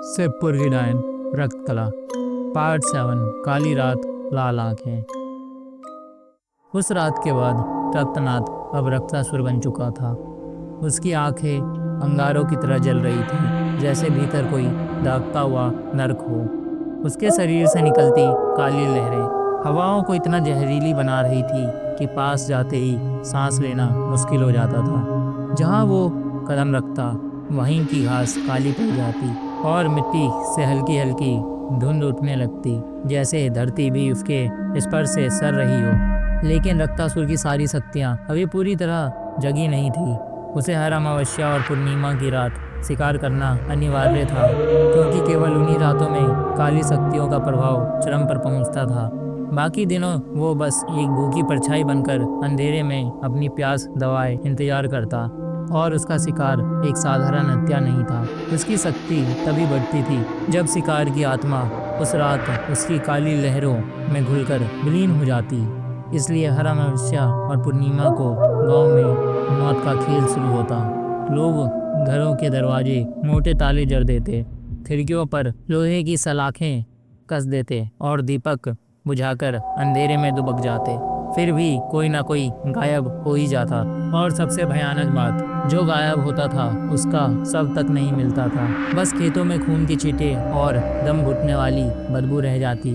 शिवपुर की डायन रक्त कला पार्ट 7 काली रात लाल आंखें। उस रात के बाद रक्तनाथ अब रक्तासुर बन चुका था। उसकी आंखें अंगारों की तरह जल रही थीं, जैसे भीतर कोई दागता हुआ नरक हो। उसके शरीर से निकलती काली लहरें हवाओं को इतना जहरीली बना रही थी कि पास जाते ही सांस लेना मुश्किल हो जाता था। जहाँ वो कदम रखता वहीं की घास काली पड़ जाती और मिट्टी से हल्की हल्की धुंध उठने लगती, जैसे धरती भी उसके स्पर्श से सर रही हो। लेकिन रक्तासुर की सारी शक्तियाँ अभी पूरी तरह जगी नहीं थी। उसे हर अमावस्या और पूर्णिमा की रात शिकार करना अनिवार्य था, क्योंकि केवल उन्हीं रातों में काली शक्तियों का प्रभाव चरम पर पहुंचता था। बाकी दिनों वो बस एक भूखी परछाई बनकर अंधेरे में अपनी प्यास दबाए इंतजार करता, और उसका शिकार एक साधारण हत्या नहीं था। उसकी शक्ति तभी बढ़ती थी जब शिकार की आत्मा उस रात उसकी काली लहरों में घुलकर विलीन हो जाती। इसलिए हर अमावस्या और पूर्णिमा को गांव में मौत का खेल शुरू होता। लोग घरों के दरवाजे मोटे ताले जड़ देते, खिड़कियों पर लोहे की सलाखें कस देते और दीपक बुझाकर अंधेरे में दुबक जाते। फिर भी कोई ना कोई गायब हो ही जाता, और सबसे भयानक बात, जो गायब होता था उसका शव तक नहीं मिलता था। बस खेतों में खून की छींटें और दम घुटने वाली बदबू रह जाती।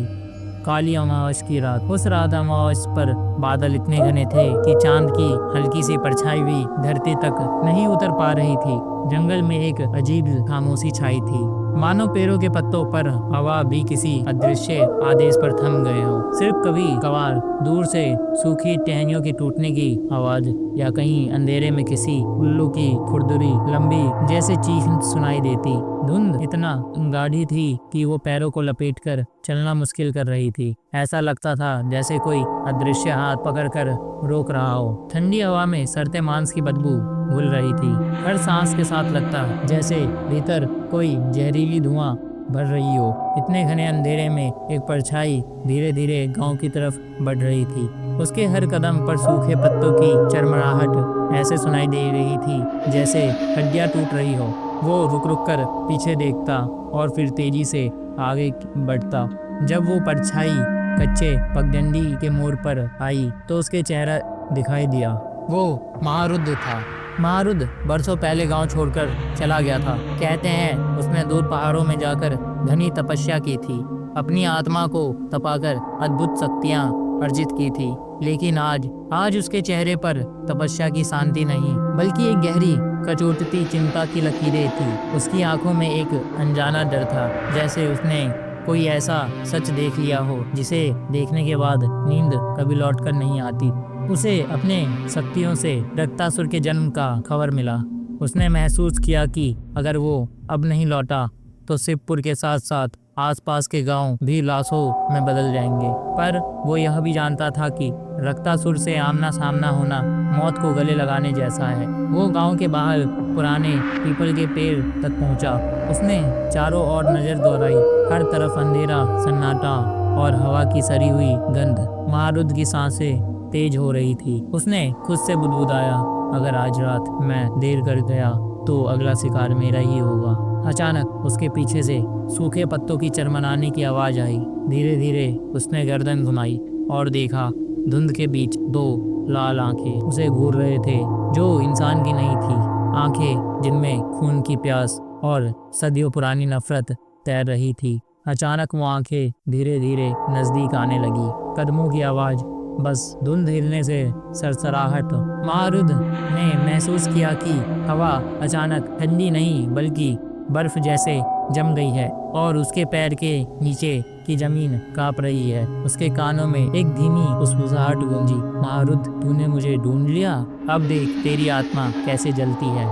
काली अमावस की रात। उस रात अमावस पर बादल इतने घने थे कि चांद की हल्की सी परछाई भी धरती तक नहीं उतर पा रही थी। जंगल में एक अजीब खामोशी छाई थी, मानो पेड़ों के पत्तों पर हवा भी किसी अदृश्य आदेश पर थम गए हो। सिर्फ कभी कभार दूर से सूखी टहनियों की टूटने की आवाज, या कहीं अंधेरे में किसी उल्लू की खुरदुरी लंबी जैसे चीख सुनाई देती। धुंध इतना गाढ़ी थी कि वो पैरों को लपेटकर चलना मुश्किल कर रही थी। ऐसा लगता था जैसे कोई अदृश्य हाथ पकड़कर रोक रहा हो। ठंडी हवा में सड़ते मांस की बदबू घुल रही थी। हर सांस के साथ लगता जैसे भीतर कोई जहरीली धुआं भर रही हो। इतने घने अंधेरे में एक परछाई धीरे धीरे गांव की तरफ बढ़ रही थी। उसके हर कदम पर सूखे पत्तों की चरमराहट ऐसे सुनाई दे रही थी जैसे हड्डियां टूट रही हो। वो रुक रुक कर पीछे देखता और फिर तेजी से आगे बढ़ता। जब वो परछाई कच्चे पगडंडी के मोड़ पर आई तो उसके चेहरा दिखाई दिया। वो महारुद्र था। महारुद्र बरसों पहले गांव छोड़कर चला गया था। कहते हैं उसने दूर पहाड़ों में जाकर घनी तपस्या की थी, अपनी आत्मा को तपाकर अद्भुत शक्तियां अर्जित की थी। लेकिन आज उसके चेहरे पर तपस्या की शांति नहीं, बल्कि एक गहरी कचोटती चिंता की लकीरें थी। उसकी आंखों में एक अनजाना डर था, जैसे उसने कोई ऐसा सच देख लिया हो जिसे देखने के बाद नींद कभी लौटकर नहीं आती। उसे अपने शक्तियों से रक्तासुर के जन्म का खबर मिला। उसने महसूस किया कि अगर वो अब नहीं लौटा तो शिवपुर के साथ साथ आसपास के गांव भी लाशों में बदल जाएंगे। पर वो यह भी जानता था कि रक्तासुर से आमना सामना होना मौत को गले लगाने जैसा है। वो गांव के बाहर पुराने पीपल के पेड़ तक पहुंचा। उसने चारों ओर नजर दौड़ाई। हर तरफ अंधेरा, सन्नाटा और हवा की सरी हुई गंध। महारुद्र की सांसें तेज हो रही थी। उसने खुद से बुदबुदाया, अगर आज रात मैं देर कर गया तो अगला शिकार मेरा ही होगा। अचानक उसके पीछे से सूखे पत्तों की चरमराने की आवाज आई। धीरे धीरे उसने गर्दन घुमाई और देखा, धुंध के बीच दो लाल आंखें उसे घूर रहे थे, जो इंसान की नहीं थी। आंखें जिनमें खून की प्यास और सदियों पुरानी नफरत तैर रही थी। अचानक वो आंखें धीरे धीरे नजदीक आने लगी। कदमों की आवाज, बस धुंध हिलने से सरसराहट। महारुद्र ने महसूस किया कि हवा अचानक ठंडी नहीं बल्कि बर्फ जैसे जम गई है, और उसके पैर के नीचे की जमीन कांप रही है। उसके कानों में एक धीमी फुसफुसाहट गूंजी, महारुद्र, तूने मुझे ढूंढ लिया। अब देख तेरी आत्मा कैसे जलती है।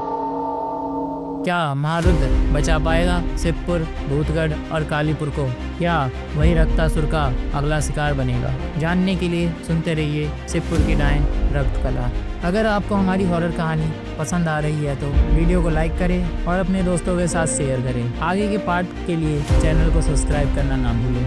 क्या महारुद्र बचा पाएगा शिवपुर, भूतगढ़ और कालीपुर को, या वही रक्तासुर का अगला शिकार बनेगा? जानने के लिए सुनते रहिए शिवपुर की डायन रक्त कला। अगर आपको हमारी हॉरर कहानी पसंद आ रही है तो वीडियो को लाइक करें और अपने दोस्तों के साथ शेयर करें। आगे के पार्ट के लिए चैनल को सब्सक्राइब करना ना भूलें।